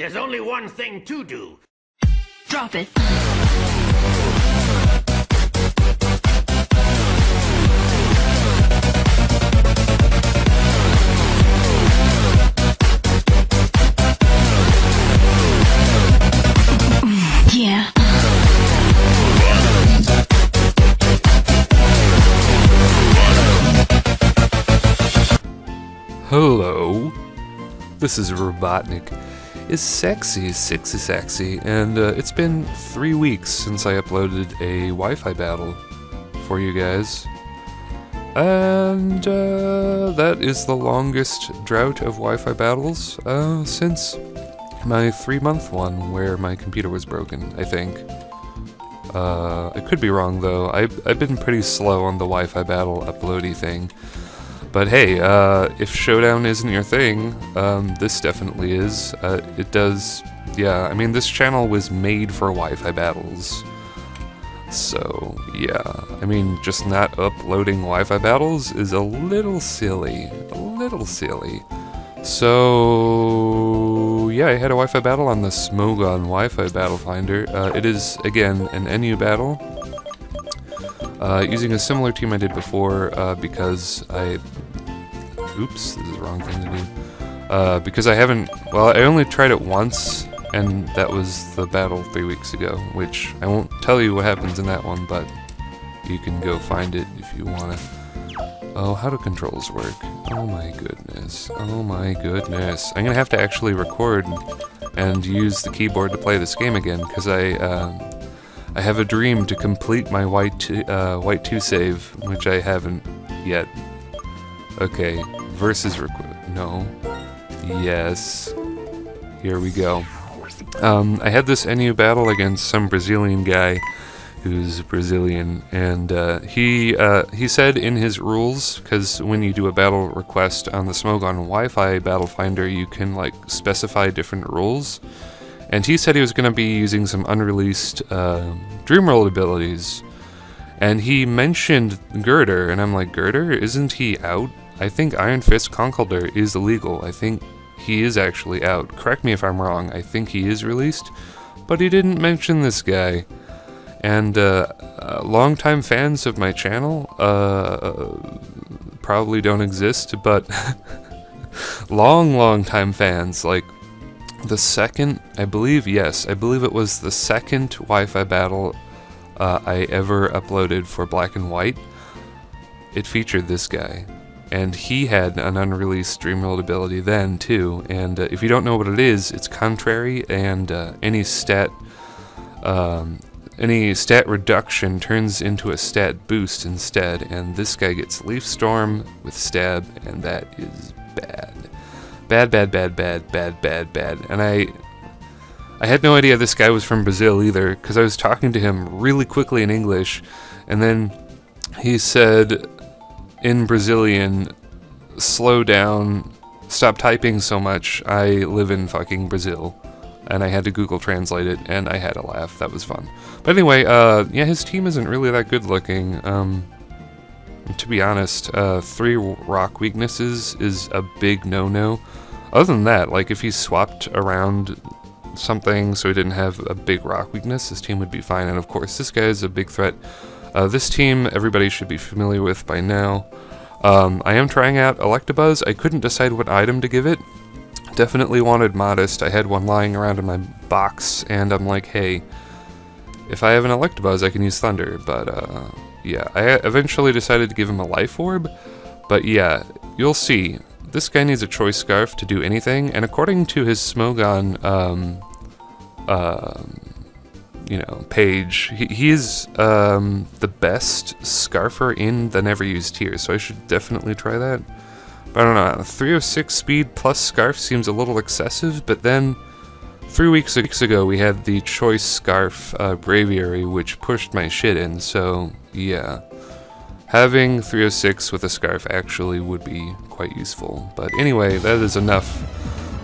There's only one thing to do. Drop it. Yeah. Hello, this is RobotnikIsSexy, and it's been 3 weeks since I uploaded a Wi-Fi battle for you guys, and that is the longest drought of Wi-Fi battles since my 3-month one where my computer was broken, I think. I could be wrong though. I've been pretty slow on the Wi-Fi battle uploady thing. But hey, if Showdown isn't your thing, this definitely is. It does, yeah, I mean, this channel was made for Wi-Fi battles. So, yeah, I mean, just not uploading Wi-Fi battles is a little silly. So, yeah, I had a Wi-Fi battle on the Smogon Wi-Fi battle finder. It is, again, an NU battle. Using a similar team I did before, because oops, this is the wrong thing to do. Because I only tried it once, and that was the battle 3 weeks ago, which I won't tell you what happens in that one, but you can go find it if you wanna. Oh, how do controls work? Oh my goodness. I'm gonna have to actually record and use the keyboard to play this game again, because I have a dream to complete my White 2 save, which I haven't yet. Okay, versus no. Yes. Here we go. I had this NU battle against some Brazilian guy who's Brazilian, and he said in his rules, because when you do a battle request on the Smogon Wi-Fi battle finder, you can like specify different rules. And he said he was going to be using some unreleased Dreamworld abilities. And he mentioned Girder, and I'm like, Girder? Isn't he out? I think Iron Fist Conkeldurr is illegal. I think he is actually out. Correct me if I'm wrong. I think he is released. But he didn't mention this guy. And longtime fans of my channel probably don't exist, but long time fans, like, the second, I believe it was the second Wi-Fi battle I ever uploaded for Black and White. It featured this guy, and he had an unreleased Dreamworld ability then too, and if you don't know what it is, it's contrary, and any stat reduction turns into a stat boost instead, and this guy gets Leaf Storm with Stab, and that is bad. Bad. And I had no idea this guy was from Brazil either, because I was talking to him really quickly in English, and then he said in Brazilian, slow down, stop typing so much, I live in fucking Brazil. And I had to Google Translate it, and I had a laugh. That was fun. But anyway, yeah, his team isn't really that good looking. To be honest, 3 rock weaknesses is a big no-no. Other than that, like, if he swapped around something so he didn't have a big rock weakness, his team would be fine. And of course, this guy is a big threat. This team, everybody should be familiar with by now. I am trying out Electabuzz. I couldn't decide what item to give it. Definitely wanted Modest. I had one lying around in my box, and I'm like, hey, if I have an Electabuzz, I can use Thunder. But, yeah, I eventually decided to give him a Life Orb. But yeah, you'll see. This guy needs a Choice Scarf to do anything, and according to his Smogon, page, he is the best Scarfer in the Never Used tier, so I should definitely try that. But I don't know, 306 speed plus Scarf seems a little excessive, but then 3 weeks ago we had the Choice Scarf Braviary, which pushed my shit in, so yeah. Having 306 with a Scarf actually would be quite useful. But anyway, that is enough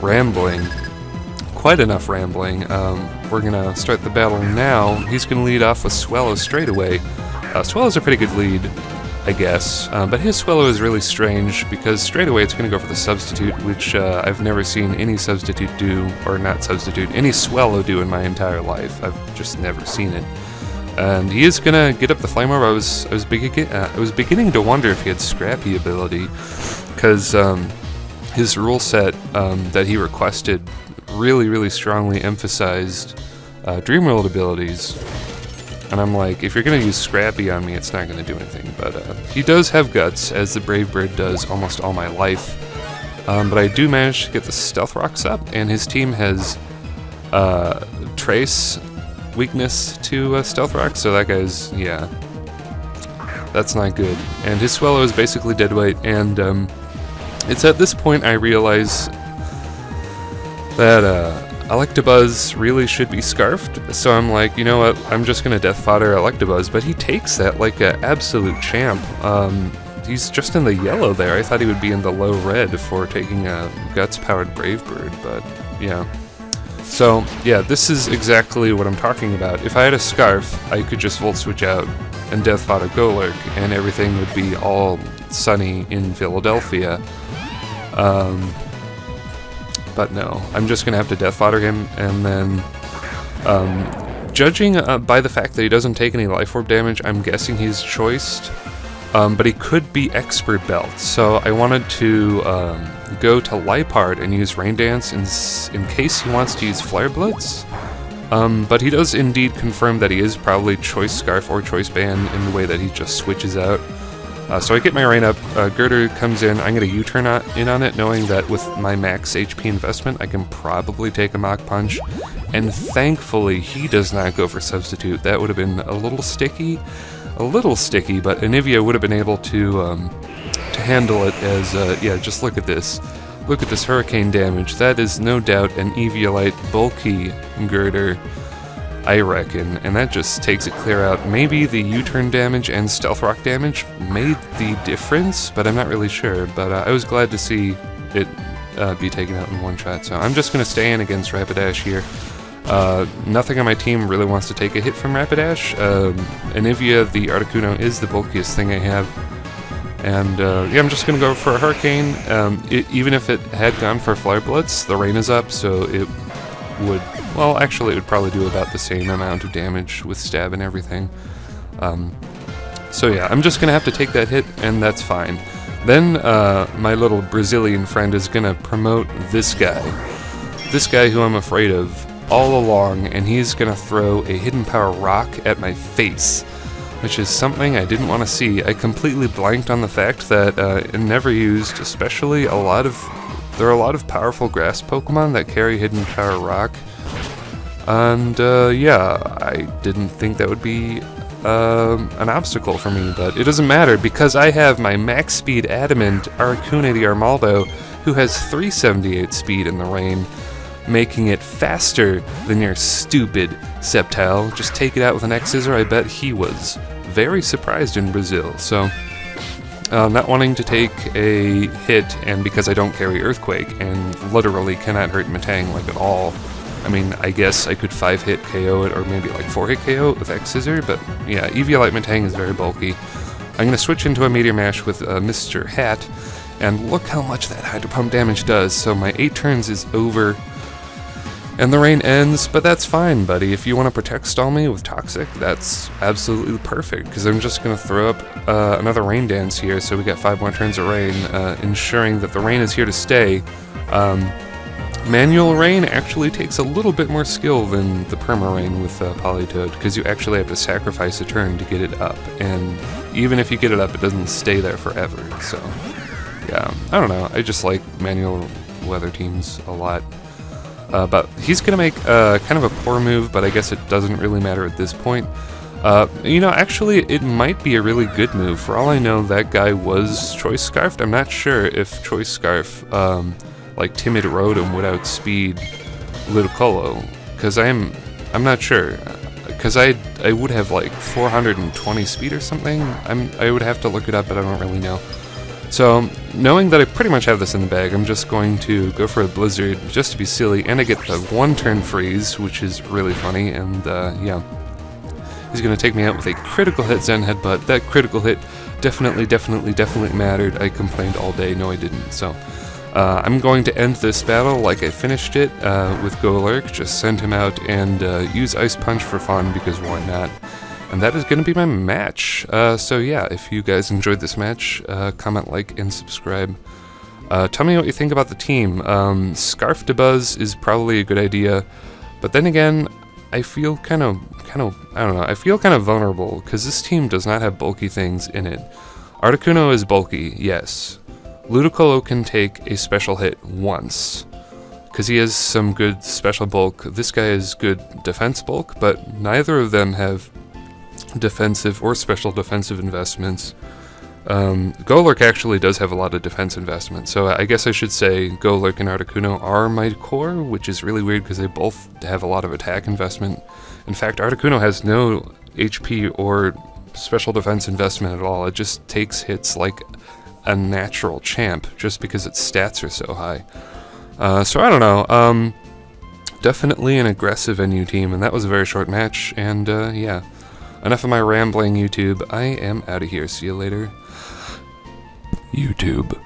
rambling. Quite enough rambling. We're gonna start the battle now. He's gonna lead off with Swellow straight away. Swellow's a pretty good lead. I guess. But his Swellow is really strange because straight away it's going to go for the substitute, which I've never seen any substitute do, or not substitute, any Swellow do in my entire life. I've just never seen it. And he is gonna get up the Flame Orb. I was beginning to wonder if he had Scrappy ability, because his rule set that he requested really strongly emphasized Dreamworld abilities. And I'm like, if you're gonna use Scrappy on me, it's not gonna do anything. But he does have Guts, as the Brave Bird does almost all my life. But I do manage to get the Stealth Rocks up, and his team has Trace weakness to Stealth Rock, so that guy's, yeah, that's not good. And his Swellow is basically dead weight, and it's at this point I realize that Electabuzz really should be Scarfed, so I'm like, you know what, I'm just gonna Death Fodder Electabuzz, but he takes that like an absolute champ. He's just in the yellow there. I thought he would be in the low red for taking a Guts-powered Brave Bird, but yeah. So, yeah, this is exactly what I'm talking about. If I had a Scarf, I could just Volt Switch out and Death Fodder Golurk, and everything would be all sunny in Philadelphia. But no, I'm just going to have to Death Fodder him, and then, judging by the fact that he doesn't take any Life Orb damage, I'm guessing he's choiced. But he could be Expert Belt, so I wanted to go to Liepard and use Rain Dance in case he wants to use Flare Blitz. But he does indeed confirm that he is probably Choice Scarf or Choice Band in the way that he just switches out. So I get my Rain up, Girder comes in, I'm going to U-turn in on it, knowing that with my max HP investment I can probably take a Mach Punch, and thankfully he does not go for Substitute. That would have been a little sticky, but Anivia would have been able to handle it as, yeah, just look at this. Look at this Hurricane damage. That is no doubt an Eviolite bulky Girder, I reckon, and that just takes it clear out. Maybe the U-turn damage and Stealth Rock damage made the difference, but I'm not really sure. But I was glad to see it be taken out in one shot, so I'm just going to stay in against Rapidash here. Nothing on my team really wants to take a hit from Rapidash. Anivia, the Articuno, is the bulkiest thing I have. And yeah, I'm just going to go for a Hurricane. Even if it had gone for Flare Blitz, the Rain is up, so it would, well, actually it would probably do about the same amount of damage with Stab and everything. So yeah, I'm just going to have to take that hit, and that's fine. Then my little Brazilian friend is going to promote this guy who I'm afraid of all along, and he's gonna throw a Hidden Power Rock at my face, which is something I didn't want to see. I completely blanked on the fact that it never used, especially there are a lot of powerful grass Pokemon that carry Hidden Power Rock, and yeah, I didn't think that would be an obstacle for me, but it doesn't matter because I have my max speed Adamant Articuno the Armaldo, who has 378 speed in the rain, making it faster than your stupid Sceptile. Just take it out with an X-Scissor. I bet he was very surprised in Brazil. So, not wanting to take a hit, and because I don't carry Earthquake, and literally cannot hurt Metang like at all. I mean, I guess I could 5-hit KO it, or maybe like 4-hit KO it with X-Scissor, but yeah, Eviolite Metang is very bulky. I'm going to switch into a Meteor Mash with Mr. Hat, and look how much that Hydro Pump damage does. So my 8 turns is over, and the rain ends, but that's fine, buddy. If you want to Protect Stall me with Toxic, that's absolutely perfect, because I'm just going to throw up another Rain Dance here, so we got 5 more turns of rain, ensuring that the rain is here to stay. Manual Rain actually takes a little bit more skill than the Perma Rain with Politoed, because you actually have to sacrifice a turn to get it up, and even if you get it up, it doesn't stay there forever, so yeah, I don't know, I just like manual weather teams a lot. But he's going to make kind of a poor move, but I guess it doesn't really matter at this point. You know, actually, it might be a really good move. For all I know, that guy was Choice Scarfed. I'm not sure if Choice Scarf, like Timid Rotom, would outspeed Ludicolo, because I'm not sure. Because I would have like 420 speed or something. I would have to look it up, but I don't really know. So, knowing that I pretty much have this in the bag, I'm just going to go for a Blizzard, just to be silly, and I get the 1-turn freeze, which is really funny, and yeah. He's going to take me out with a critical hit Zen Headbutt. That critical hit definitely mattered. I complained all day. No, I didn't. So, I'm going to end this battle like I finished it with Golurk. Just send him out and use Ice Punch for fun, because why not? And that is going to be my match. So yeah, if you guys enjoyed this match, comment, like, and subscribe. Tell me what you think about the team. Scarf to Buzz is probably a good idea, but then again, I feel kind of, I don't know, I feel kind of vulnerable, because this team does not have bulky things in it. Articuno is bulky, yes. Ludicolo can take a special hit once, because he has some good special bulk. This guy is good defense bulk, but neither of them have defensive or special defensive investments. Golurk actually does have a lot of defense investment, so I guess I should say Golurk and Articuno are my core, which is really weird because they both have a lot of attack investment. In fact, Articuno has no HP or special defense investment at all. It just takes hits like a natural champ, just because its stats are so high. So I don't know, definitely an aggressive NU team, and that was a very short match, and yeah. Enough of my rambling, YouTube. I am out of here. See you later. YouTube.